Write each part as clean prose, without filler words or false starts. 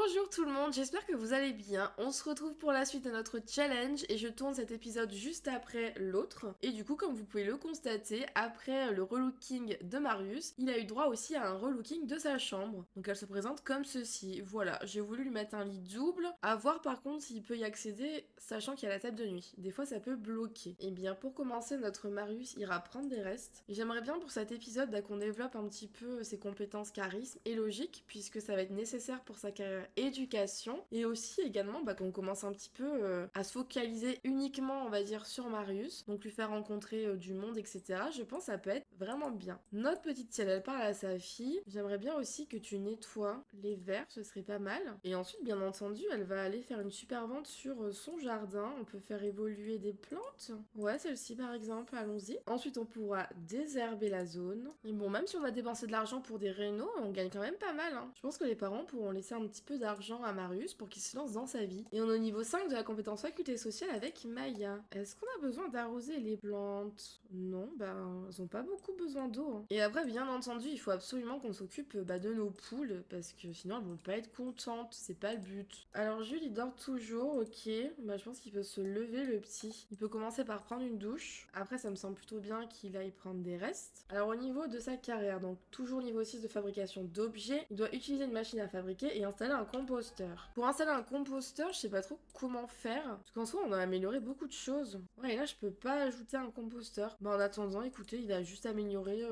Bonjour tout le monde, j'espère que vous allez bien. On se retrouve pour la suite de notre challenge et je tourne cet épisode juste après l'autre. Et du coup, comme vous pouvez le constater, après le relooking de Marius, il a eu droit aussi à un relooking de sa chambre. Donc elle se présente comme ceci. Voilà, j'ai voulu lui mettre un lit double. À voir par contre s'il peut y accéder, sachant qu'il y a la table de nuit. Des fois ça peut bloquer. Et bien pour commencer, notre Marius ira prendre des restes. Et j'aimerais bien pour cet épisode qu'on développe un petit peu ses compétences charisme et logique, puisque ça va être nécessaire pour sa carrière éducation, et aussi également qu'on commence un petit peu à se focaliser uniquement on va dire sur Marius, donc lui faire rencontrer du monde, etc. Je pense que ça peut être vraiment bien. Notre petite Ciel, elle parle à sa fille: j'aimerais bien aussi que tu nettoies les verres, ce serait pas mal. Et ensuite bien entendu elle va aller faire une super vente sur son jardin. On peut faire évoluer des plantes, ouais, celle-ci par exemple, allons-y. Ensuite on pourra désherber la zone, et bon, même si on a dépensé de l'argent pour des rénaux, on gagne quand même pas mal, hein. Je pense que les parents pourront laisser un petit peu d'argent à Marius pour qu'il se lance dans sa vie. Et on est au niveau 5 de la compétence faculté sociale avec Maya. Est-ce qu'on a besoin d'arroser les plantes? Non, elles ont pas beaucoup besoin d'eau, hein. Et après, bien entendu, il faut absolument qu'on s'occupe de nos poules, parce que sinon elles vont pas être contentes, c'est pas le but. Alors Jules, il dort toujours, ok. Je pense qu'il peut se lever, le petit. Il peut commencer par prendre une douche. Après, ça me semble plutôt bien qu'il aille prendre des restes. Alors au niveau de sa carrière, donc toujours niveau 6 de fabrication d'objets, il doit utiliser une machine à fabriquer et installer un composteur. Pour installer un composteur, je sais pas trop comment faire, parce qu'en soi on a amélioré beaucoup de choses. Ouais, et là je peux pas ajouter un composteur. En attendant, écoutez, il a juste amélioré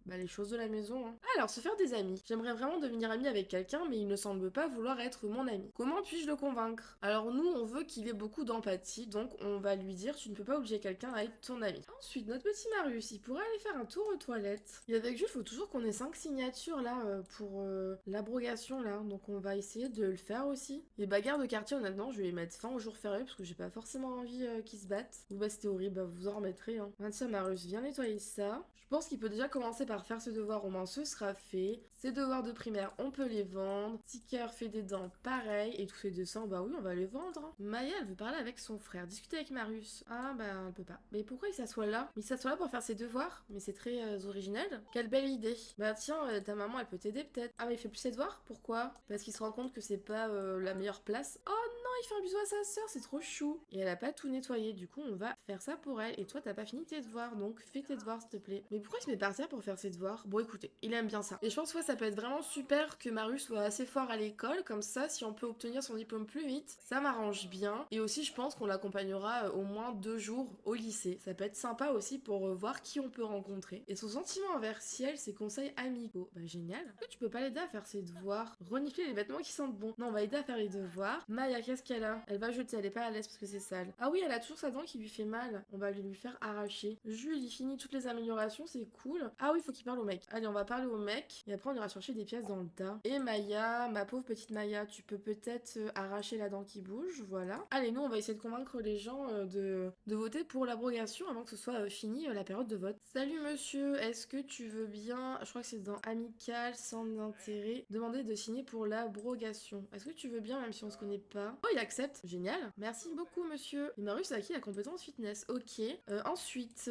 les choses de la maison, hein. Alors, se faire des amis. J'aimerais vraiment devenir ami avec quelqu'un, mais il ne semble pas vouloir être mon ami. Comment puis-je le convaincre? Alors nous, on veut qu'il ait beaucoup d'empathie, donc on va lui dire: tu ne peux pas obliger quelqu'un à être ton ami. Ensuite, notre petit Marius, il pourrait aller faire un tour aux toilettes. Et avec Jules, il faut toujours qu'on ait 5 signatures là pour l'abrogation là, donc on va essayer de le faire aussi. Et bagarre de quartier, honnêtement, je vais mettre fin au jour férié parce que j'ai pas forcément envie qu'ils se battent. Ou c'était horrible, vous en remettrez, hein. Tiens, Marius, viens nettoyer ça. Je pense qu'il peut déjà commencer par faire ses devoirs, au moins ce sera fait. Ses devoirs de primaire, on peut les vendre. Ticker fait des dents, pareil. Et tous ses dessins, oui, on va les vendre, hein. Maya, elle veut parler avec son frère, discuter avec Marius. Ah, elle peut pas. Mais pourquoi il s'assoit là? Il s'assoit là pour faire ses devoirs? Mais c'est très original. Quelle belle idée. Tiens, ta maman, elle peut t'aider peut-être. Ah, mais il fait plus ses devoirs? Pourquoi? Parce qu'il se rend compte que c'est pas la meilleure place. Oh non, il fait un bisou à sa sœur, c'est trop chou. Et elle a pas tout nettoyé, du coup, on va faire ça pour elle. Et toi, t'as pas fini tes devoirs, donc fais tes devoirs, s'il te plaît. Mais pourquoi il se met par terre pour faire ses devoirs? Bon, écoutez, il aime bien ça. Et je pense que ça peut être vraiment super que Marius soit assez fort à l'école, comme ça, si on peut obtenir son diplôme plus vite, ça m'arrange bien. Et aussi, je pense qu'on l'accompagnera au moins 2 jours au lycée. Ça peut être sympa aussi pour voir qui on peut rencontrer. Et son sentiment envers Ciel, ses conseils amicaux. Génial. Est-ce que tu peux pas l'aider à faire ses devoirs? Renifler les vêtements qui sentent bon. Non, on va aider à faire les devoirs. Maya, qu'est-ce qu'elle a? Elle va jeter, elle est pas à l'aise parce que c'est sale. Ah oui, elle a toujours sa dent qui lui fait mal. On va lui faire arracher. Jules, il finit toutes les améliorations, c'est cool. Ah oui, faut qu'il parle au mec. Allez, on va parler au mec. Et après, on ira chercher des pièces dans le tas. Et Maya, ma pauvre petite Maya, tu peux peut-être arracher la dent qui bouge, voilà. Allez, nous, on va essayer de convaincre les gens de voter pour l'abrogation avant que ce soit fini la période de vote. Salut monsieur, est-ce que tu veux bien, je crois que c'est dans amical, centre d'intérêt, demander de signer pour l'abrogation. Est-ce que tu veux bien, même si on se connaît pas? Oh, il accepte. Génial. Merci beaucoup, monsieur. Et Marius a acquis la compétence fitness. Ok. Ensuite,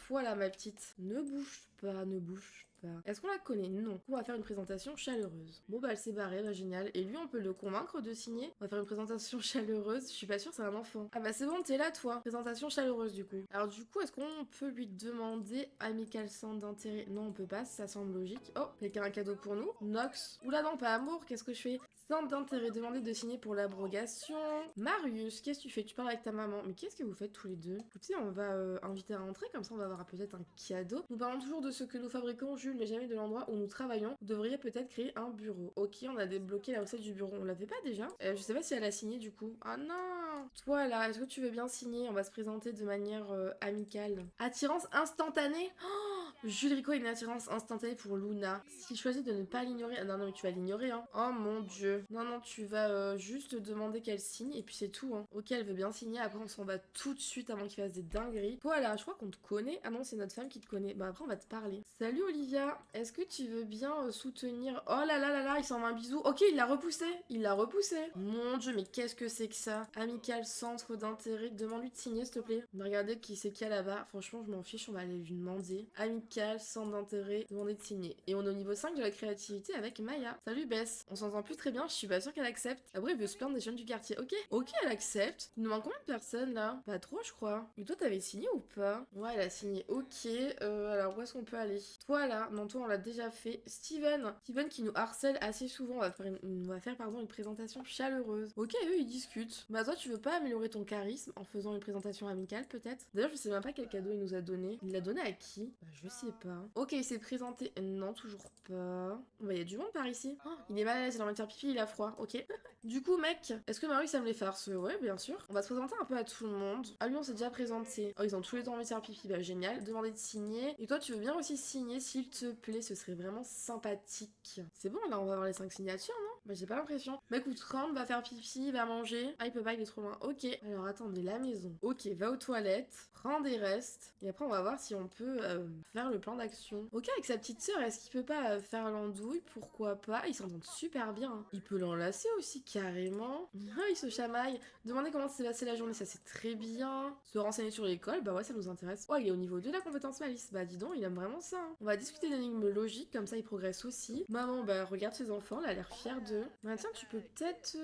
toi là, ma petite, ne bouge pas, ne bouge pas. Est-ce qu'on la connaît? Non. On va faire une présentation chaleureuse. Bon, elle s'est barrée, génial. Et lui, on peut le convaincre de signer? On va faire une présentation chaleureuse. Je suis pas sûre, c'est un enfant. Ah c'est bon, t'es là, toi. Présentation chaleureuse, du coup. Alors, du coup, est-ce qu'on peut lui demander amical centre d'intérêt? Non, on peut pas, ça semble logique. Oh, quelqu'un a un cadeau pour nous? Nox. Oula, non, pas amour, qu'est-ce que je fais? Centre d'intérêt, demander de signer pour l'abrogation. Marius, qu'est-ce que tu fais? Tu parles avec ta maman. Mais qu'est-ce que vous faites tous les deux? Écoutez, on va inviter à rentrer, comme ça on va avoir peut-être un cadeau. Nous parlons toujours de ce que nous fabriquons, Jules, mais jamais de l'endroit où nous travaillons. Vous devriez peut-être créer un bureau. Ok, on a débloqué la recette du bureau. On l'avait pas déjà? Je sais pas si elle a signé du coup. Ah non! Toi là, est-ce que tu veux bien signer? On va se présenter de manière amicale. Attirance instantanée? Oh, Jules Rico a une attirance instantanée pour Luna. S'il choisit de ne pas l'ignorer... Ah non, mais tu vas l'ignorer, hein. Oh mon dieu. Non, non, tu vas juste demander qu'elle signe et puis c'est tout, hein. Ok, elle veut bien signer. Après, on s'en va tout de suite avant qu'il fasse des dingueries. Voilà, je crois qu'on te connaît. Ah non, c'est notre femme qui te connaît. Après, on va te parler. Salut Olivia, est-ce que tu veux bien soutenir... Oh là là là là, il s'en va un bisou. Ok, il l'a repoussé. Il l'a repoussé. Mon dieu, mais qu'est-ce que c'est que ça? Amical, centre d'intérêt. Demande-lui de signer, s'il te plaît. Regardez qui c'est qu'il y a là-bas. Franchement, je m'en fiche, on va aller lui demander. Amical, centre d'intérêt, demander de signer. Et on est au niveau 5 de la créativité avec Maya. Salut Bess. On s'entend plus très bien, je suis pas sûre qu'elle accepte. Après, il veut se plaindre des jeunes du quartier. Ok, elle accepte. Il nous manque combien de personnes là? Pas trop, je crois. Et toi, t'avais signé ou pas? Ouais, elle a signé. Ok, alors où est-ce qu'on peut aller? Toi là, non, toi on l'a déjà fait. Steven qui nous harcèle assez souvent. On va faire une présentation chaleureuse. Ok, eux ils discutent. Bah toi, tu veux pas améliorer ton charisme en faisant une présentation amicale peut-être? D'ailleurs, je sais même pas quel cadeau il nous a donné. Il l'a donné à qui? Bah, je sais pas. Ok, il s'est présenté. Non, toujours pas. Bah, il y a du monde par ici. Oh, il est mal à l'aise, il a envie de faire pipi, il a froid. Ok. Du coup, mec, est-ce que Marius aime les farces? Ouais, bien sûr. On va se présenter un peu à tout le monde. Ah, lui, on s'est déjà présenté. Oh, ils ont tous les temps envie de faire pipi. Bah, génial. Demander de signer. Et toi, tu veux bien aussi signer, s'il te plaît? Ce serait vraiment sympathique. C'est bon, là, on va avoir les 5 signatures, non? Bah, j'ai pas l'impression. Mec, ou 30, va faire pipi, va manger. Ah, il peut pas, il est trop loin. Ok. Alors, attendez, la maison. Ok, va aux toilettes. Prends des restes. Et après, on va voir si on peut faire le plan d'action. Ok, avec sa petite sœur, est-ce qu'il peut pas faire l'andouille? Pourquoi pas? Ils s'entendent super bien. Hein. Il peut l'enlacer aussi, carrément. Ah, ils se chamaillent. Demander comment s'est passée la journée, ça c'est très bien. Se renseigner sur l'école, bah ouais, ça nous intéresse. Oh, il est au niveau 2 de la compétence malice. Bah dis donc, il aime vraiment ça. Hein. On va discuter d'énigmes logiques, comme ça il progresse aussi. Maman, bah regarde ses enfants, elle a l'air fière d'eux. Bah tiens, tu peux peut-être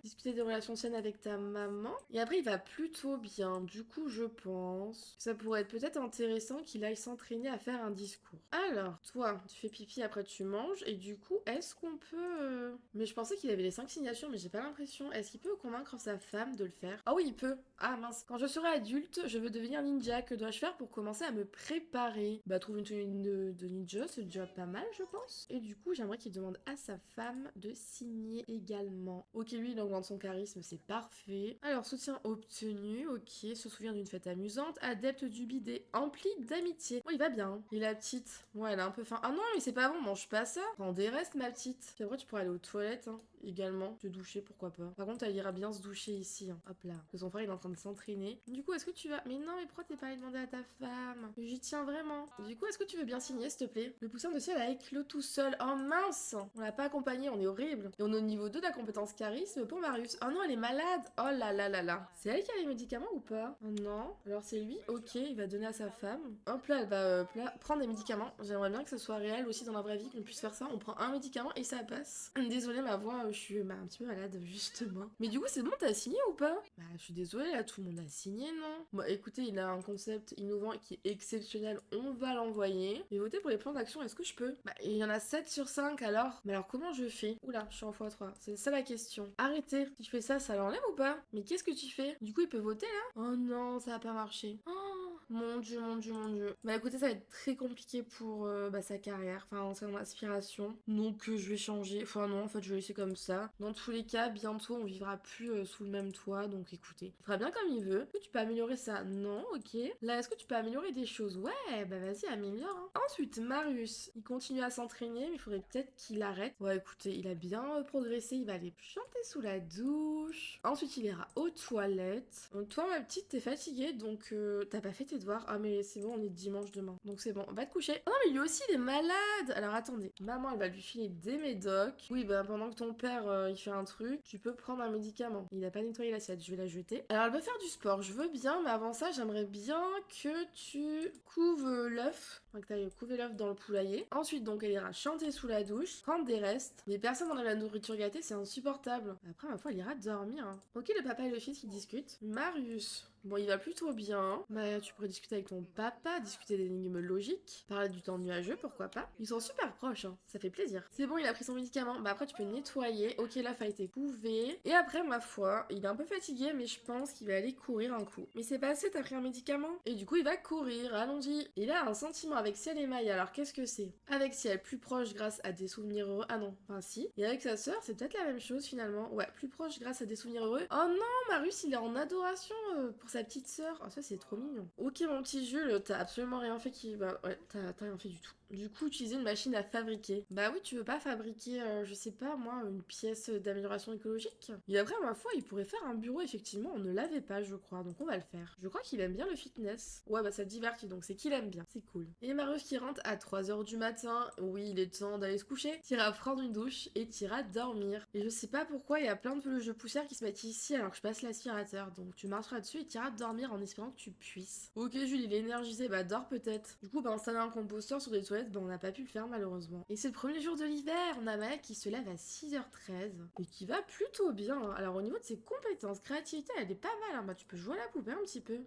discuter des relations saines avec ta maman. Et après, il va plutôt bien. Du coup, je pense que ça pourrait être peut-être intéressant qu'il aille s'entraîner à faire un discours. Alors, toi, tu fais pipi, après tu manges. Et du coup, est-ce qu'on peut... Mais je pensais qu'il avait les 5 signatures, mais j'ai pas l'impression. Est-ce qu'il peut convaincre sa femme de le faire? Ah oui, il peut. Ah mince. Quand je serai adulte, je veux devenir ninja. Que dois-je faire pour commencer à me préparer? Bah, trouve une tenue de ninja, c'est déjà pas mal, je pense. Et du coup, j'aimerais qu'il demande à sa femme de signer également. Ok, lui, il augmente son charisme, c'est parfait. Alors, soutien obtenu, ok. Se souvient d'une fête amusante. Adepte du bidet, empli d'amitié. Oh, il va bien. Et la petite, ouais, elle a un peu faim. Ah non, mais c'est pas bon, mange pas ça. Prends des restes, ma petite. Puis après, tu pourras aller aux toilettes, hein, également. Te doucher, pourquoi pas. Par contre, elle ira bien se doucher ici, hein. Hop là. Parce que son frère, il est en train de s'entraîner. Du coup, est-ce que tu vas... Mais non, mais pourquoi t'es pas allé demander à ta femme? J'y tiens vraiment. Du coup, est-ce que tu veux bien signer, s'il te plaît? Le poussin de ciel a éclos tout seul. Oh mince! On l'a pas accompagné, on est horrible. Et on est au niveau 2 de la compétence charisme pour Marius. Oh non, elle est malade! Oh là là là là. C'est elle qui a les médicaments ou pas? Oh non. Alors c'est lui? Ok, il va donner à sa femme. Hop là, elle va prendre des médicaments. J'aimerais bien que ce soit réel aussi dans la vraie vie, qu'on puisse faire ça. On prend un médicament et ça passe. Désolée, ma voix, je suis un petit peu malade, justement. Mais du coup, c'est bon, t'as signé ou pas? Bah, je suis désolée, là, tout le monde a signé, non? Bon, écoutez, il a un concept innovant qui est exceptionnel, on va l'envoyer. Et voter pour les plans d'action, est-ce que je peux? Bah, il y en a 7 sur 5 alors. Mais alors, comment je fais? Oula, je suis en x3. C'est ça la question. Arrêtez. Si je fais ça, ça l'enlève ou pas? Mais qu'est-ce que tu fais? Du coup, il peut voter là? Oh non, ça a pas marché. Oh, mon dieu, mon dieu, mon dieu. Bah écoutez, ça va être très compliqué pour sa carrière, enfin son aspiration. Donc je vais changer. Enfin non, en fait je vais laisser comme ça. Dans tous les cas, bientôt on vivra plus sous le même toit. Donc écoutez, il fera bien comme il veut. Est-ce que tu peux améliorer ça? Non, ok. Là, est-ce que tu peux améliorer des choses? Ouais, bah vas-y, améliore. Hein. Ensuite, Marius. Il continue à s'entraîner, mais il faudrait peut-être qu'il arrête. Ouais, écoutez, il a bien progressé. Il va aller chanter sous la douche. Ensuite, il ira aux toilettes. Donc toi, ma petite, t'es fatiguée, donc t'as pas fait tes devoirs. Ah mais c'est bon, on est dimanche demain. Donc c'est bon, va te coucher. Oh non mais lui aussi il est malade. Alors attendez, maman elle va lui filer des médocs. Oui bah pendant que ton père il fait un truc, tu peux prendre un médicament. Il a pas nettoyé l'assiette, je vais la jeter. Alors elle veut faire du sport, je veux bien, mais avant ça j'aimerais bien que tu couves l'œuf. Enfin, que t'ailles couver l'œuf dans le poulailler. Ensuite donc elle ira chanter sous la douche, prendre des restes. Mais personne n'enlève la nourriture gâtée, c'est insupportable. Après ma foi elle ira dormir. Hein. Ok le papa et le fils qui discutent. Marius. Bon, il va plutôt bien. Bah, tu pourrais discuter avec ton papa, discuter d'énigmes logiques, parler du temps nuageux, pourquoi pas. Ils sont super proches, hein. Ça fait plaisir. C'est bon, il a pris son médicament. Bah, après, tu peux nettoyer. Ok, l'œuf a été couvé. Et après, ma foi, il est un peu fatigué, mais je pense qu'il va aller courir un coup. Mais c'est pas assez, t'as pris un médicament? Et du coup, il va courir, allons-y. Il a un sentiment avec Ciel et Maï, alors qu'est-ce que c'est? Avec Ciel, plus proche grâce à des souvenirs heureux. Ah non, enfin si. Et avec sa sœur, c'est peut-être la même chose finalement. Ouais, plus proche grâce à des souvenirs heureux. Oh non, Marius, il est en adoration pour sa petite sœur. Oh, ça, c'est trop mignon. Ok, mon petit Jules, t'as absolument rien fait qui... Bah, ouais, t'as rien fait du tout. Du coup, utiliser une machine à fabriquer. Bah oui, tu veux pas fabriquer, je sais pas, moi, une pièce d'amélioration écologique? Et après, ma foi, il pourrait faire un bureau, effectivement, on ne l'avait pas, je crois, donc on va le faire. Je crois qu'il aime bien le fitness. Ouais, bah ça te divertit, donc c'est qu'il aime bien, c'est cool. Et Marius qui rentre à 3h du matin, oui, il est temps d'aller se coucher, t'iras prendre une douche et t'iras dormir. Et je sais pas pourquoi, il y a plein de peluches de poussière qui se mettent ici alors que je passe l'aspirateur, donc tu marcheras dessus et t'iras dormir en espérant que tu puisses. Ok, Jules, il est énergisé, bah dors peut-être. Du coup, bah installer un composteur sur des toilettes fait, on n'a pas pu le faire malheureusement. Et c'est le premier jour de l'hiver, on a Maya qui se lève à 6h13 et qui va plutôt bien. Alors au niveau de ses compétences, créativité, elle est pas mal. Tu peux jouer à la poupée un petit peu.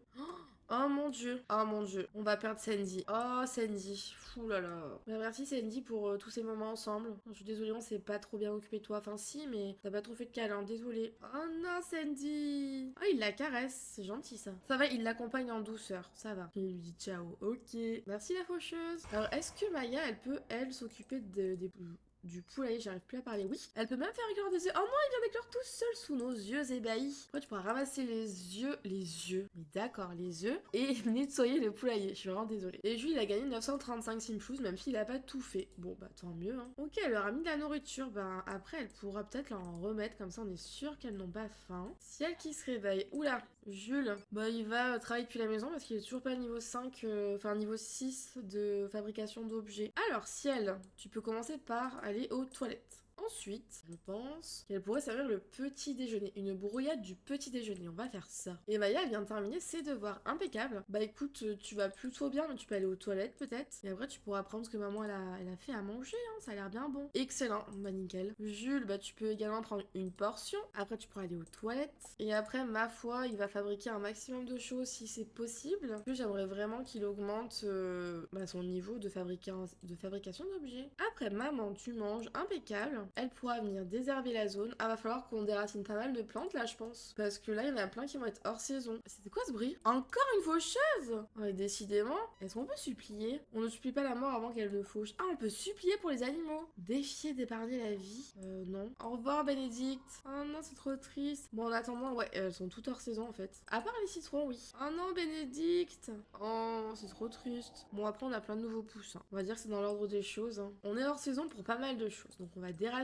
Oh mon dieu, oh mon dieu, on va perdre Sandy. Oh Sandy, fou là là. Merci Sandy pour tous ces moments ensemble. Je suis désolée, on s'est pas trop bien occupé de toi. Enfin si, mais t'as pas trop fait de câlin, désolée. Oh non Sandy. Oh il la caresse, c'est gentil ça. Ça va, il l'accompagne en douceur, ça va. Il lui dit ciao, ok. Merci la faucheuse. Alors est-ce que Maya, elle peut, elle, s'occuper du poulailler, j'arrive plus à parler. Oui, elle peut même faire éclore des œufs. Oh non, il vient d'éclore tout seul sous nos yeux ébahis. Après, tu pourras ramasser les yeux. Mais d'accord, les œufs et nettoyer le poulailler. Je suis vraiment désolée. Et Jules, il a gagné 935 simchouz, même s'il a pas tout fait. Bon, bah tant mieux. Hein. Ok, elle leur a mis de la nourriture. Après, elle pourra peut-être leur en remettre. Comme ça, on est sûr qu'elles n'ont pas faim. Ciel qui se réveille. Oula, Jules, il va travailler depuis la maison parce qu'il est toujours pas niveau 5, niveau 6 de fabrication d'objets. Alors, Ciel, tu peux commencer par aller aux toilettes. Ensuite, je pense qu'elle pourrait servir le petit déjeuner. Une brouillade du petit déjeuner. On va faire ça. Et Maya vient de terminer ses devoirs. Impeccable. Écoute, tu vas plutôt bien, mais tu peux aller aux toilettes peut-être. Et après, tu pourras prendre ce que maman elle a fait à manger. Hein. Ça a l'air bien bon. Excellent. Nickel. Jules, tu peux également prendre une portion. Après, tu pourras aller aux toilettes. Et après, ma foi, il va fabriquer un maximum de choses si c'est possible. Plus, j'aimerais vraiment qu'il augmente son niveau de fabrication d'objets. Après, maman, tu manges. Impeccable. Elle pourra venir désherber la zone. Va falloir qu'on déracine pas mal de plantes là, je pense. Parce que là, il y en a plein qui vont être hors saison. C'était quoi ce bruit? Encore une faucheuse? Ouais, décidément. Est-ce qu'on peut supplier? On ne supplie pas la mort avant qu'elle ne fauche. On peut supplier pour les animaux. Défier d'épargner la vie? Non. Au revoir, Bénédicte. Oh non, c'est trop triste. Bon, en attendant, ouais, elles sont toutes hors saison en fait. À part les citrons, oui. Oh non, Bénédicte. Oh, c'est trop triste. Bon, après, on a plein de nouveaux pousses. On va dire que c'est dans l'ordre des choses. On est hors saison pour pas mal de choses. Donc, on va déraciner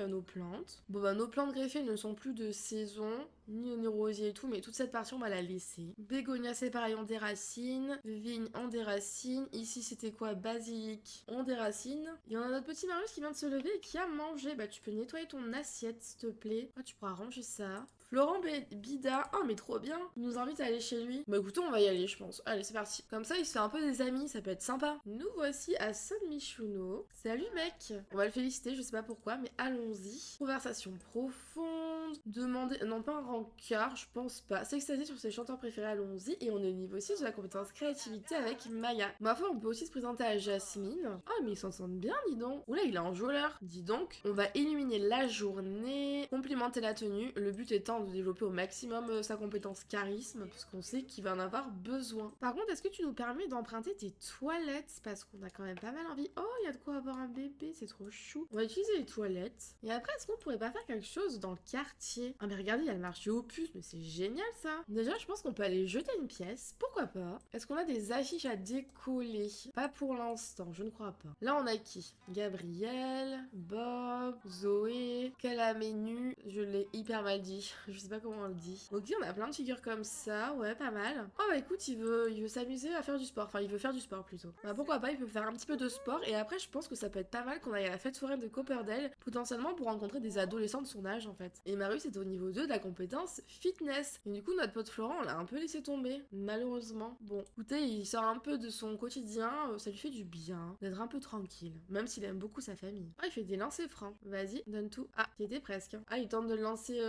nos plantes. Nos plantes greffées ne sont plus de saison, ni nos rosiers et tout, mais toute cette partie on va la laisser. Bégonia c'est pareil, on déracine. Vigne, on déracine. Ici c'était quoi? Basilic, on déracine. Il y en a notre petit Marius qui vient de se lever et qui a mangé. Tu peux nettoyer ton assiette s'il te plaît. Tu pourras ranger ça. Florent Bida, oh mais trop bien. Il nous invite à aller chez lui. Écoutez, on va y aller je pense. Allez c'est parti. Comme ça il se fait un peu des amis, ça peut être sympa. Nous voici à San Michuno. Salut mec. On va le féliciter, je sais pas pourquoi, mais allons-y. Conversation profonde. Demander, non pas un rencard, je pense pas. S'extasier sur ses chanteurs préférés, allons-y. Et on est au niveau 6 de la compétence créativité avec Maya. Ma foi, on peut aussi se présenter à Jasmine. Ah mais ils s'entendent bien, dis donc. Oula, il est en joueur. Dis donc. On va éliminer la journée, complimenter la tenue. Le but étant de développer au maximum sa compétence charisme, parce qu'on sait qu'il va en avoir besoin. Par contre, est-ce que tu nous permets d'emprunter tes toilettes? Parce qu'on a quand même pas mal envie. Oh, il y a de quoi avoir un bébé, c'est trop chou. On va utiliser les toilettes. Et après, est-ce qu'on pourrait pas faire quelque chose dans le quartier? Ah mais regardez, il y a le marché aux puces, mais c'est génial ça. Déjà, je pense qu'on peut aller jeter une pièce. Pourquoi pas? Est-ce qu'on a des affiches à décoller? Pas pour l'instant, je ne crois pas. Là, on a qui? Gabriel, Bob, Zoé, Calamenu. Je l'ai hyper mal dit. Je sais pas comment on le dit. Ok, on a plein de figures comme ça. Ouais, pas mal. Oh écoute, il veut s'amuser à faire du sport. Enfin, il veut faire du sport plutôt. Pourquoi pas, il peut faire un petit peu de sport. Et après, je pense que ça peut être pas mal qu'on aille à la fête foraine de Copperdale, potentiellement pour rencontrer des adolescents de son âge en fait. Et Marius est au niveau 2 de la compétence fitness. Et du coup, notre pote Florent, on l'a un peu laissé tomber, malheureusement. Bon, écoutez, il sort un peu de son quotidien, ça lui fait du bien d'être un peu tranquille, même s'il aime beaucoup sa famille. Il fait des lancers francs. Vas-y, donne tout. T'y étais presque. Il tente de le lancer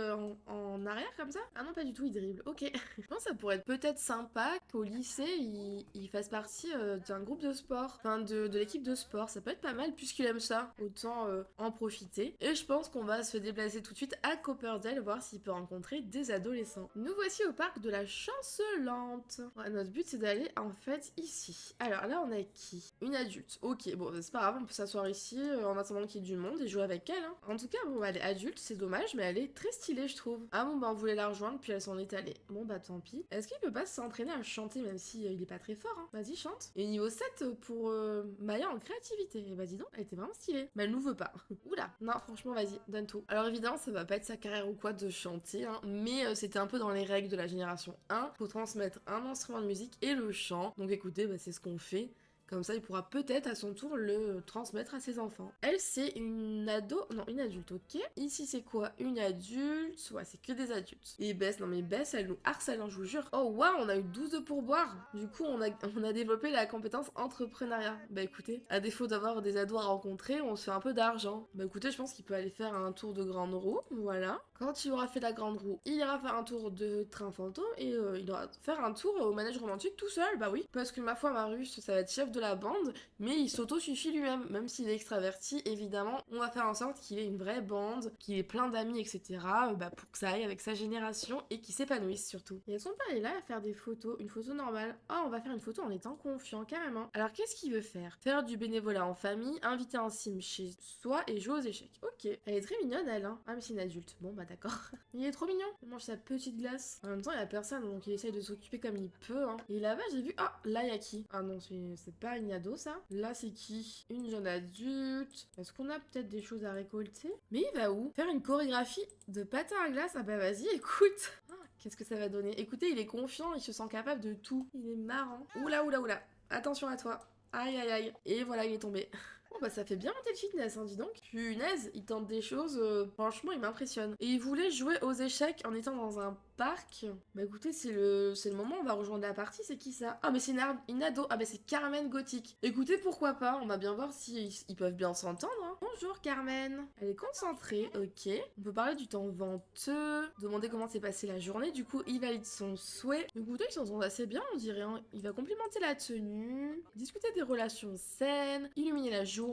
en arrière comme ça? Ah non, pas du tout, il dribble. Ok. Je pense que ça pourrait être peut-être sympa qu'au lycée, il fasse partie d'un groupe de sport, enfin de l'équipe de sport. Ça peut être pas mal puisqu'il aime ça. Autant en profiter. Et je pense qu'on va se déplacer tout de suite à Copperdale, voir s'il peut rencontrer des adolescents. Nous voici au parc de la Chancelante. Ouais, notre but c'est d'aller en fait ici. Alors là on a qui? Une adulte. Ok, bon c'est pas grave, on peut s'asseoir ici en attendant qu'il y ait du monde et jouer avec elle. Hein. En tout cas, bon elle est adulte, c'est dommage, mais elle est très stylée je trouve. Ah bon on voulait la rejoindre puis elle s'en est allée. Bon tant pis. Est-ce qu'il peut pas s'entraîner à chanter même si il est pas très fort hein? Vas-y chante. Et niveau 7 pour Maya en créativité. Et bah dis donc, elle était vraiment stylée. Mais elle nous veut pas. Oula. Non franchement vas-y, donne tout. Alors évidemment ça va pas être sa carrière ou quoi de chanter hein, mais c'était un peu dans les règles de la génération 1. Faut transmettre un instrument de musique et le chant. Donc écoutez, c'est ce qu'on fait. Comme ça, il pourra peut-être à son tour le transmettre à ses enfants. Elle, c'est une ado, non, une adulte, ok. Ici, c'est quoi? Une adulte, ouais, c'est que des adultes. Et Bess, non mais Bess, elle nous harcèle, hein, je vous jure. Oh waouh, on a eu 12 de pourboire. Du coup, on a développé la compétence entrepreneuriat. Bah écoutez, à défaut d'avoir des ados à rencontrer, on se fait un peu d'argent. Bah écoutez, je pense qu'il peut aller faire un tour de grande roue, voilà. Quand il aura fait la grande roue, il ira faire un tour de train fantôme et il aura faire un tour au manège romantique tout seul, bah oui. Parce que ma foi, Marius, ça va être chef de la bande, mais il s'auto-suffit lui-même. Même s'il est extraverti, évidemment, on va faire en sorte qu'il ait une vraie bande, qu'il ait plein d'amis, etc. Bah, pour que ça aille avec sa génération et qu'il s'épanouisse surtout. Et son père est là à faire des photos, une photo normale. Oh, on va faire une photo en étant confiant, carrément. Alors qu'est-ce qu'il veut faire? Faire du bénévolat en famille, inviter un sim chez soi et jouer aux échecs. Ok. Elle est très mignonne, elle, hein. Ah, mais c'est une adulte. Bon, bah d'accord. Il est trop mignon. Il mange sa petite glace. En même temps, il y a personne, donc il essaye de s'occuper comme il peut, hein. Et là-bas, j'ai vu... Ah, là, il y a qui? Ah non, c'est pas une ado, ça. Là, c'est qui? Une jeune adulte. Est-ce qu'on a peut-être des choses à récolter? Mais il va où? Faire une chorégraphie de patin à glace? Ah bah vas-y, écoute. Ah, qu'est-ce que ça va donner? Écoutez, il est confiant, il se sent capable de tout. Il est marrant. Oula, oula, oula. Attention à toi. Aïe, aïe, aïe. Et voilà, il est tombé. Bon bah ça fait bien monter le fitness, hein, dis donc. Punaise, il tente des choses, franchement il m'impressionne. Et il voulait jouer aux échecs en étant dans un parc. Bah écoutez, c'est le moment, on va rejoindre la partie, c'est qui ça? Ah mais c'est une ado, ah bah c'est Carmen Gothique. Écoutez, pourquoi pas, on va bien voir si ils peuvent bien s'entendre, hein. Bonjour Carmen. Elle est concentrée, ok. On peut parler du temps venteux, demander comment s'est passée la journée, du coup il valide son souhait. Écoutez, ils s'entendent assez bien, on dirait, hein. Il va complimenter la tenue, discuter des relations saines, illuminer la journée,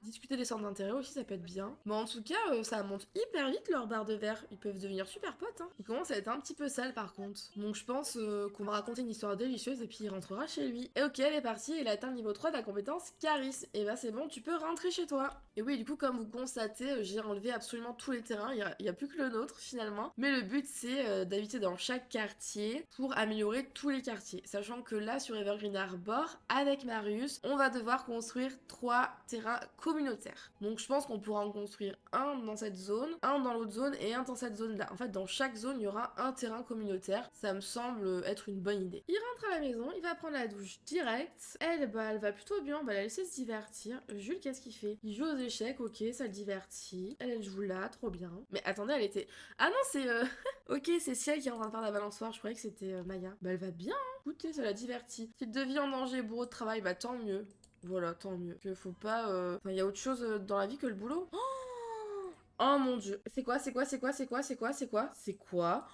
discuter des centres d'intérêt aussi, ça peut être bien. Mais en tout cas, ça monte hyper vite leur barre de verre. Ils peuvent devenir super potes, hein. Ils commencent à être un petit peu sales par contre. Donc je pense qu'on va raconter une histoire délicieuse et puis il rentrera chez lui. Et ok, elle est partie, il a atteint le niveau 3 de la compétence charisme. Et bah c'est bon, tu peux rentrer chez toi. Et oui, du coup, comme vous constatez, j'ai enlevé absolument tous les terrains. Il y a plus que le nôtre finalement. Mais le but c'est d'habiter dans chaque quartier pour améliorer tous les quartiers. Sachant que là, sur Evergreen Arbor, avec Marius, on va devoir construire 3 terrains communautaires. Donc je pense qu'on pourra en construire un dans cette zone, un dans l'autre zone et un dans cette zone-là. En fait, dans chaque zone, il y aura un terrain communautaire. Ça me semble être une bonne idée. Il rentre à la maison, il va prendre la douche direct. Elle, bah, elle va plutôt bien, on va la laisser se divertir. Jules, qu'est-ce qu'il fait? Il joue aux échecs, ok, ça le divertit. Elle joue là, trop bien. Mais attendez, elle était... Ah non, c'est... Ok, c'est Ciel qui est en train de faire la balançoire, je croyais que c'était Maya. Bah elle va bien, hein. Écoutez, ça la divertit. Style de vie en danger, bourreau de travail, bah tant mieux. Voilà, tant mieux. Que faut pas... Enfin, il y a autre chose dans la vie que le boulot. Oh mon dieu. C'est quoi? C'est quoi? C'est quoi? C'est quoi? C'est quoi? C'est quoi? C'est quoi?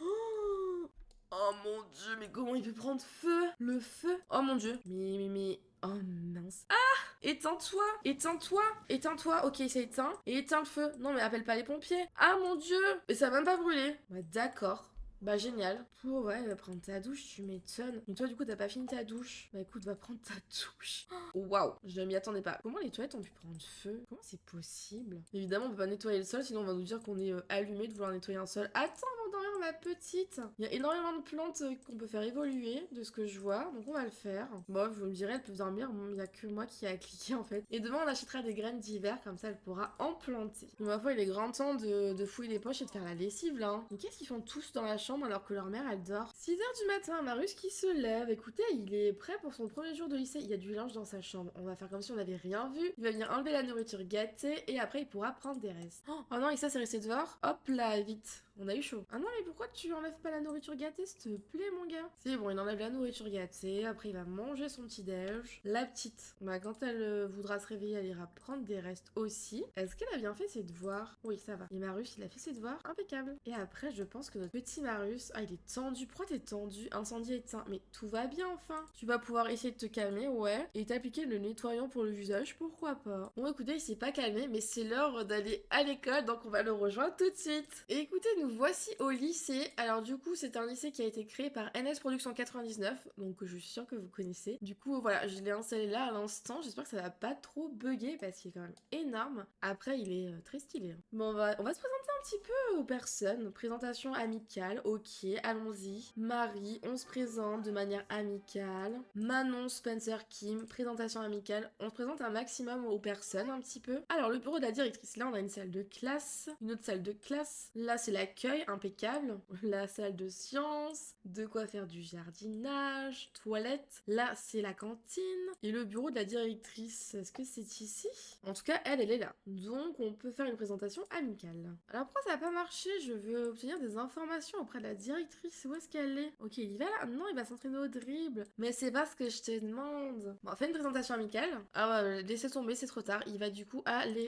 Oh mon dieu, mais comment il peut prendre feu? Le feu? Oh mon dieu. Mais... Oh mince. Ah! Éteins-toi! Éteins-toi! Éteins-toi! Ok, c'est éteint. Et éteins le feu. Non mais appelle pas les pompiers. Ah mon dieu! Mais ça va même pas brûler. Bah d'accord. Bah génial. Oh ouais, va prendre ta douche, tu m'étonnes. Mais toi du coup t'as pas fini ta douche. Bah écoute, va prendre ta douche. Waouh, je m'y attendais pas. Comment les toilettes ont pu prendre feu? Comment c'est possible? Évidemment on peut pas nettoyer le sol, sinon on va nous dire qu'on est allumé de vouloir nettoyer un sol. Attends avant d'en ma petite. Il y a énormément de plantes qu'on peut faire évoluer, de ce que je vois, donc on va le faire. Bon, vous me direz, elles peuvent dormir, il y a que moi qui a cliqué en fait. Et demain on achètera des graines d'hiver, comme ça elle pourra en planter. Mais ma foi, il est grand temps de fouiller les poches et de faire la lessive là. Mais qu'est-ce qu'ils font tous dans la chambre alors que leur mère elle dort? 6h du matin, Marius qui se lève. Écoutez, il est prêt pour son premier jour de lycée. Il y a du linge dans sa chambre. On va faire comme si on n'avait rien vu. Il va venir enlever la nourriture gâtée et après il pourra prendre des restes. Oh non, et ça c'est resté dehors. Hop là, vite. On a eu chaud. Ah non, mais pourquoi tu enlèves pas la nourriture gâtée, s'il te plaît, mon gars? C'est bon, il enlève la nourriture gâtée. Après, il va manger son petit déj. La petite, bah, quand elle voudra se réveiller, elle ira prendre des restes aussi. Est-ce qu'elle a bien fait ses devoirs? Oui, ça va. Et Marius, il a fait ses devoirs. Impeccable. Et après, je pense que notre petit Marius... Ah, il est tendu. Pourquoi t'es tendu? Incendie éteint. Mais tout va bien, enfin. Tu vas pouvoir essayer de te calmer, ouais. Et t'appliquer le nettoyant pour le visage, pourquoi pas? Bon, écoutez, il s'est pas calmé, mais c'est l'heure d'aller à l'école, donc on va le rejoindre tout de suite. Et écoutez, nous voici au lycée. Alors du coup, c'est un lycée qui a été créé par NS Production 99, donc je suis sûre que vous connaissez. Du coup, voilà, je l'ai installé là à l'instant. J'espère que ça va pas trop bugger parce qu'il est quand même énorme. Après, il est très stylé, hein. Bon, on va se présenter un petit peu aux personnes. Présentation amicale, ok, allons-y. Marie, on se présente de manière amicale. Manon, Spencer, Kim, présentation amicale. On se présente un maximum aux personnes un petit peu. Alors, le bureau de la directrice, là, on a une salle de classe, une autre salle de classe. Là, c'est l'accueil, impeccable. salle. La salle de sciences, de quoi faire du jardinage, toilette. Là, c'est la cantine. Et le bureau de la directrice, est-ce que c'est ici? En tout cas, elle est là. Donc, on peut faire une présentation amicale. Alors, pourquoi ça n'a pas marché? Je veux obtenir des informations auprès de la directrice. Où est-ce qu'elle est? Ok, il va là. Non, il va s'entraîner au dribble. Mais c'est pas ce que je te demande. Bon, fais une présentation amicale. Ah ouais, laissez tomber, c'est trop tard. Il va du coup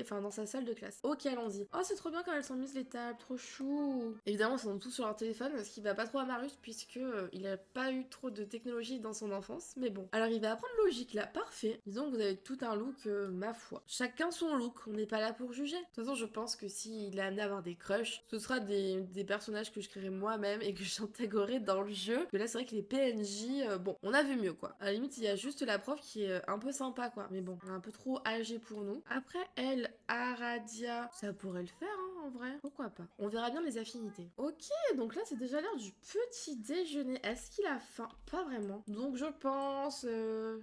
dans sa salle de classe. Ok, allons-y. Oh, c'est trop bien quand elles sont mises les tables. Trop chou. Évidemment, ils sont tous sur leur téléphone, ce qui va pas trop à Marius puisque il a pas eu trop de technologie dans son enfance. Mais bon. Alors, il va apprendre logique là. Parfait. Disons que vous avez tout un look, ma foi. Chacun son look. On n'est pas là pour juger. De toute façon, je pense que s'il est amené à avoir des crushs, ce sera des personnages que je créerai moi-même et que j'intégrerai dans le jeu. Que là, c'est vrai que les PNJ, bon, on a vu mieux quoi. À la limite, il y a juste la prof qui est un peu sympa quoi. Mais bon, elle est un peu trop âgée pour nous. Après, elle, Aradia, ça pourrait le faire hein, en vrai. Pourquoi pas? On verra bien les affinités. Ok, donc là, c'est déjà l'heure du petit déjeuner. Est-ce qu'il a faim? Pas vraiment. Donc je pense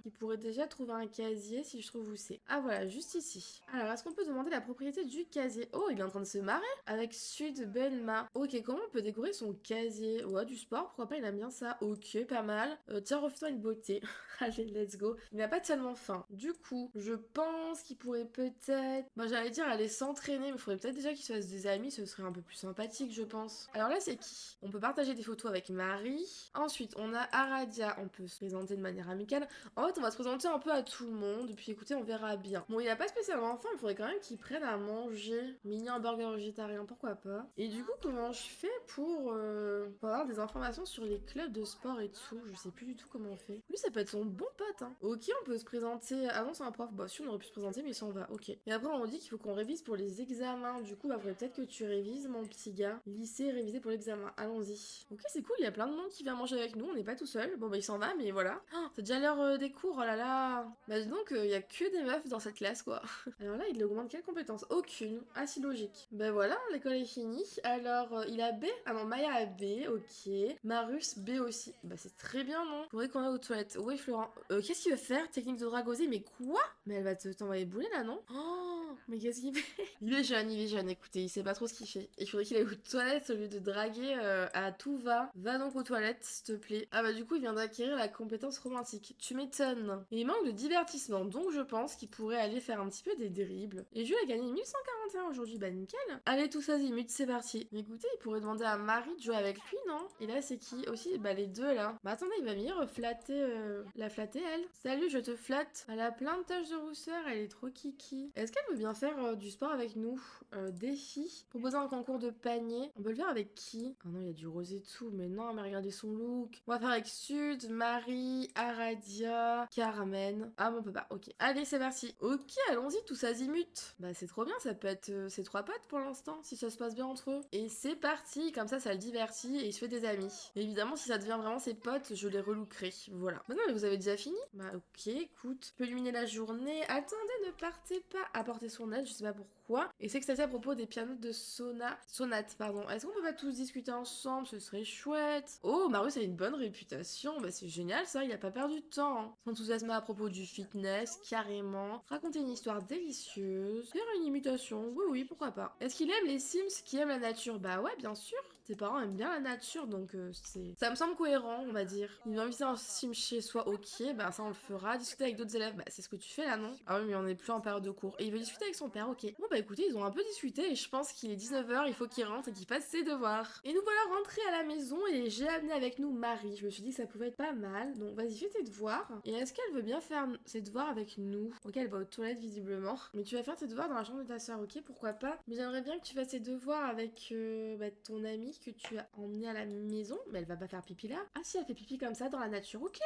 qu'il pourrait déjà trouver un casier si je trouve où c'est. Ah voilà, juste ici. Alors, est-ce qu'on peut demander la propriété du casier? Oh, il est en train de se marrer avec Sud Benma. Ok, comment on peut décorer son casier? Ouais, du sport, pourquoi pas, il aime bien ça. Ok, pas mal. Tiens, refais-toi une beauté. Allez, let's go. Il n'a pas tellement faim. Du coup, je pense qu'il pourrait peut-être... Moi, j'allais dire aller s'entraîner, mais il faudrait peut-être déjà qu'il se fasse des amis, ce serait un peu plus sympathique, je pense. Alors là, c'est qui? On peut partager des photos avec Marie. Ensuite, on a Aradia. On peut se présenter de manière amicale. En fait, on va se présenter un peu à tout le monde, puis écoutez, on verra bien. Bon, il a pas spécialement faim, il faudrait quand même qu'il prenne à manger. Mini hamburger végétarien, pourquoi pas. Et du coup, comment je fais pour avoir des informations sur les clubs de sport et tout? Je sais plus du tout comment on fait. Lui, ça peut être son bon pote, hein. Ok, on peut se présenter. Ah non, c'est un prof. Bah, si, on aurait pu se présenter, mais il s'en va. Ok. Et après, on dit qu'il faut qu'on révise pour les examens. Du coup, bah, faudrait peut-être que tu révises, mon petit gars. Lycée, réviser pour l'examen. Allons-y. Ok, c'est cool, il y a plein de monde qui vient manger avec nous. On n'est pas tout seul. Bon, bah, il s'en va, mais voilà. Oh, c'est déjà l'heure des cours, oh là là. Bah, dis donc, il y a que des meufs dans cette classe, quoi. Alors là, il augmente quelle compétence? Aucune. Ah, si logique. Ben voilà, l'école est finie. Alors, il a B? Ah non, Maya a B, ok. Marius, B aussi. Bah, c'est très bien, non? Faudrait qu'on aille aux toilettes. Oui, Florent. Qu'est-ce qu'il veut faire? Technique de dragosée? Mais quoi? Mais elle va t'envoyer bouler là, non? Oh, mais qu'est-ce qu'il fait? Il est jeune, écoutez, il sait pas trop ce qu'il fait. Il faudrait qu'il aille aux toilettes au lieu de draguer à tout va. Va donc aux toilettes, s'il te plaît. Ah bah, du coup, il vient d'acquérir la compétence romantique. Tu m'étonnes. Et il manque de divertissement, donc je pense qu'il pourrait aller faire un petit peu des dribbles. Et Jules a gagné 1141 aujourd'hui, bah nickel. Allez, tous azimuts, c'est parti. Mais écoutez, il pourrait demander à Marie de jouer avec lui, non? Et là, c'est qui aussi? Bah les deux là. Bah attendez, il va venir flatter, la flatter elle. Salut, je te flatte. Elle a plein de taches de rousseur, elle est trop kiki. Est-ce qu'elle veut bien faire du sport avec nous? Défi. Proposer un concours de panier. On peut le faire avec qui? Ah non, il y a du rose et tout, mais non, mais regardez son look. On va faire avec Sud, Marie, Aradia, Carmen. Ah bon, on peut pas, ok. Allez, c'est parti. Ok, allons-y, tous azimuts. Bah c'est trop bien, ça peut être ses trois potes pour l'instant, si ça se passe bien entre eux. Et c'est parti, comme ça le divertit et il se fait des amis. Et évidemment, si ça devient vraiment ses potes, je les relookerai. Voilà. Bah non, mais vous avez déjà fini? Bah ok, écoute. Je peux illuminer la journée. Attendez, ne partez pas. Apporter son aide, je sais pas pourquoi. Et c'est que ça à propos des pianos de sonate, pardon. Est-ce qu'on peut pas tous discuter ensemble? Ce serait chouette. Oh, Marius a une bonne réputation. Bah c'est génial ça, il a pas perdu de temps. Hein. S'enthousiasmer à propos du fitness, carrément. Raconter une histoire délicieuse. Faire une imitation, oui, pourquoi pas. Est-ce qu'il aime les Sims qui aiment la nature? Bah ouais, bien sûr. Tes parents aiment bien la nature, donc ça me semble cohérent, on va dire. Il veut inviter un Sim chez soi, ok, bah ça on le fera. Discuter avec d'autres élèves, bah c'est ce que tu fais là, non? Ah oui, mais on est plus en période de cours. Et il veut discuter avec son père, ok. Bon bah écoutez, ils ont un peu discuté et je pense qu'il est 19h, il faut qu'il rentre et qu'il fasse ses devoirs. Et nous voilà rentrés à la maison et j'ai amené avec nous Marie. Je me suis dit que ça pouvait être pas mal, donc vas-y fais tes devoirs. Et est-ce qu'elle veut bien faire ses devoirs avec nous? Ok, elle va aux toilettes visiblement. Mais tu vas faire tes devoirs dans la chambre de ta soeur, ok, pourquoi pas. Mais j'aimerais bien que tu fasses tes devoirs avec ton amie que tu as emmené à la maison. Mais elle va pas faire pipi là. Ah si, elle fait pipi comme ça dans la nature, ok.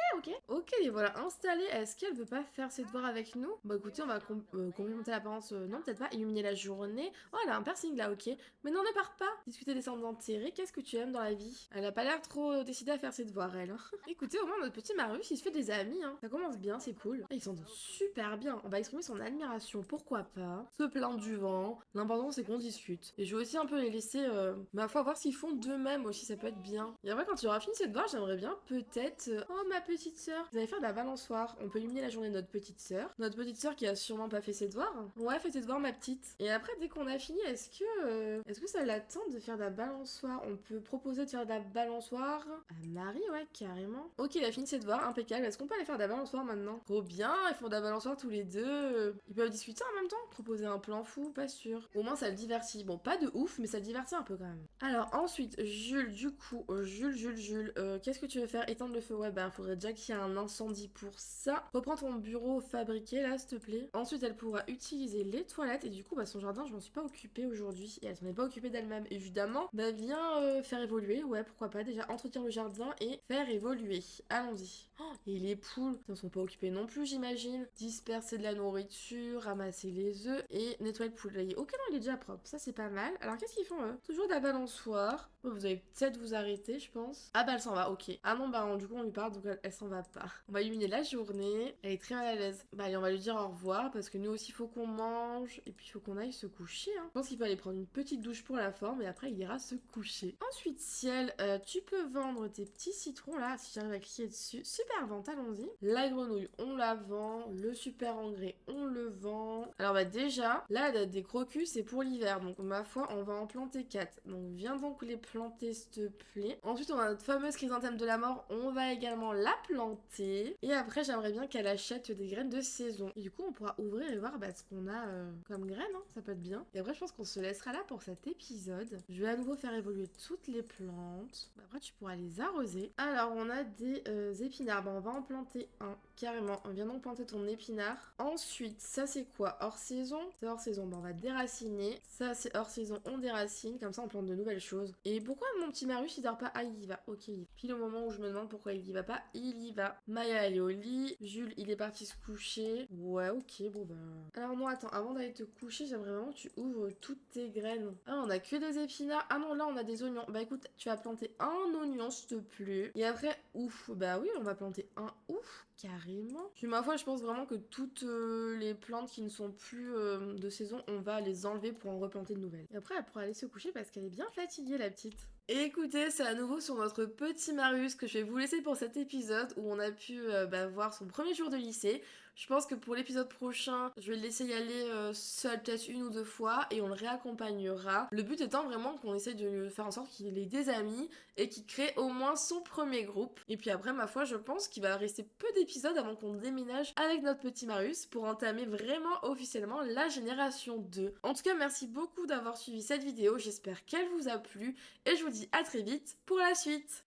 Ok, les voilà installés. Est-ce qu'elle veut pas faire ses devoirs avec nous? Bah écoutez, on va complémenter l'apparence, non peut-être pas, illuminer la journée. Oh, elle a un piercing là, ok. Mais non, ne pars pas. Discuter des cendres d'enterrés, qu'est-ce que tu aimes dans la vie? Elle a pas l'air trop décidée à faire ses devoirs, elle. Hein. Écoutez, au moins notre petit Marius, il se fait des amis, hein. Ça commence bien, c'est cool. Ils s'entendent super bien. On va exprimer son admiration, pourquoi pas. Se plaindre du vent. L'important, c'est qu'on discute. Et je vais aussi un peu les laisser, ma foi, voir ce qu'ils font d'eux-mêmes aussi, ça peut être bien. Et après, quand tu auras fini ces devoirs, j'aimerais bien peut-être... Oh, ma petite sœur, vous allez faire de la balançoire. On peut illuminer la journée de notre petite sœur. Notre petite sœur qui a sûrement pas fait ses devoirs. Ouais, fais tes devoirs, ma petite. Et après, dès qu'on a fini, est-ce que ça l'attend de faire de la balançoire? On peut proposer de faire de la balançoire à Marie, ouais, carrément. Ok, il a fini ses devoirs, impeccable. Est-ce qu'on peut aller faire de la balançoire maintenant? Trop bien, ils font de la balançoire tous les deux. Ils peuvent discuter en même temps, proposer un plan fou, pas sûr. Au moins, ça le divertit. Bon, pas de ouf, mais ça le divertit un peu quand même. Alors, ensuite, Jules, du coup, Jules, qu'est-ce que tu veux faire? Éteindre le feu? Ouais, bah, faudrait déjà qu'il y ait un incendie pour ça. Reprends ton bureau fabriqué, là, s'il te plaît. Ensuite, elle pourra utiliser les toilettes, et du coup, bah, son jardin, je m'en suis pas occupée aujourd'hui, et elle s'en est pas occupée d'elle-même, évidemment. Bah, viens faire évoluer, ouais, pourquoi pas, déjà, entretenir le jardin et faire évoluer. Allons-y. Oh, et les poules, ils ne sont pas occupés non plus, j'imagine. Disperser de la nourriture, ramasser les œufs et nettoyer le poulailler. Ok, non, il est déjà propre, ça c'est pas mal. Alors, qu'est-ce qu'ils font, eux? Toujours de la balançoire. Oh, vous allez peut-être vous arrêter, je pense. Ah bah, elle s'en va, ok. Ah non, bah, du coup, on lui parle, donc elle s'en va pas. On va illuminer la journée. Elle est très mal à l'aise. Bah, allez, on va lui dire au revoir, parce que nous aussi, il faut qu'on mange, et puis il faut qu'on aille se coucher, hein. Je pense qu'il peut aller prendre une petite douche pour la forme, et après, il ira se coucher. Ensuite, Ciel, tu peux vendre tes petits citrons, là, si j'arrive à cliquer dessus. Super vente, allons-y. La grenouille, on la vend. Le super engrais, on le vend. Alors, bah, déjà, là, des crocus, c'est pour l'hiver, donc ma foi, on va en planter 4. Donc, viens donc les planter, s'il te plaît. Ensuite, on a notre fameuse chrysanthème de la mort, on va également la planter. Et après, j'aimerais bien qu'elle achète des graines de saison. Et du coup, on pourra ouvrir et voir ce qu'on a comme graines, hein. Ça peut être bien. Et après, je pense qu'on se laissera là pour cet épisode. Je vais à nouveau faire évoluer toutes les plantes. Bah, après, tu pourras les arroser. Alors, on a des épinards. Bah, on va en planter un, carrément. On vient donc planter ton épinard. Ensuite, ça, c'est quoi? Hors saison? C'est hors saison. Bah, on va déraciner. Ça, c'est hors saison. On déracine. Comme ça, on plante de nouvelles choses. Et pourquoi mon petit Marius, il dort pas? Ah, il y va. Ok. Pile au moment où je me demande pourquoi il y va pas, il y va. Maya, elle est au lit. Jules, il est parti se coucher. Ouais, ok. Bon, bah... Alors, non, attends. Avant d'aller te coucher, j'aimerais vraiment que tu ouvres toutes tes graines. Ah, on a que des épinards. Ah non, là, on a des oignons. Bah, écoute, tu vas planter un oignon, s'il te plaît. Et après, ouf. Bah oui, on va planter un ouf. Carrément. Puis ma foi, je pense vraiment que toutes les plantes qui ne sont plus de saison, on va les enlever pour en replanter de nouvelles. Et après, elle pourra aller se coucher parce qu'elle est bien fatiguée, la petite. Et écoutez, c'est à nouveau sur notre petit Marius que je vais vous laisser pour cet épisode où on a pu voir son premier jour de lycée. Je pense que pour l'épisode prochain, je vais le laisser y aller seul peut-être une ou deux fois et on le réaccompagnera. Le but étant vraiment qu'on essaye de faire en sorte qu'il ait des amis et qu'il crée au moins son premier groupe. Et puis après, ma foi, je pense qu'il va rester peu d'épisodes avant qu'on déménage avec notre petit Marius pour entamer vraiment officiellement la génération 2. En tout cas, merci beaucoup d'avoir suivi cette vidéo, j'espère qu'elle vous a plu et je vous dis à très vite pour la suite.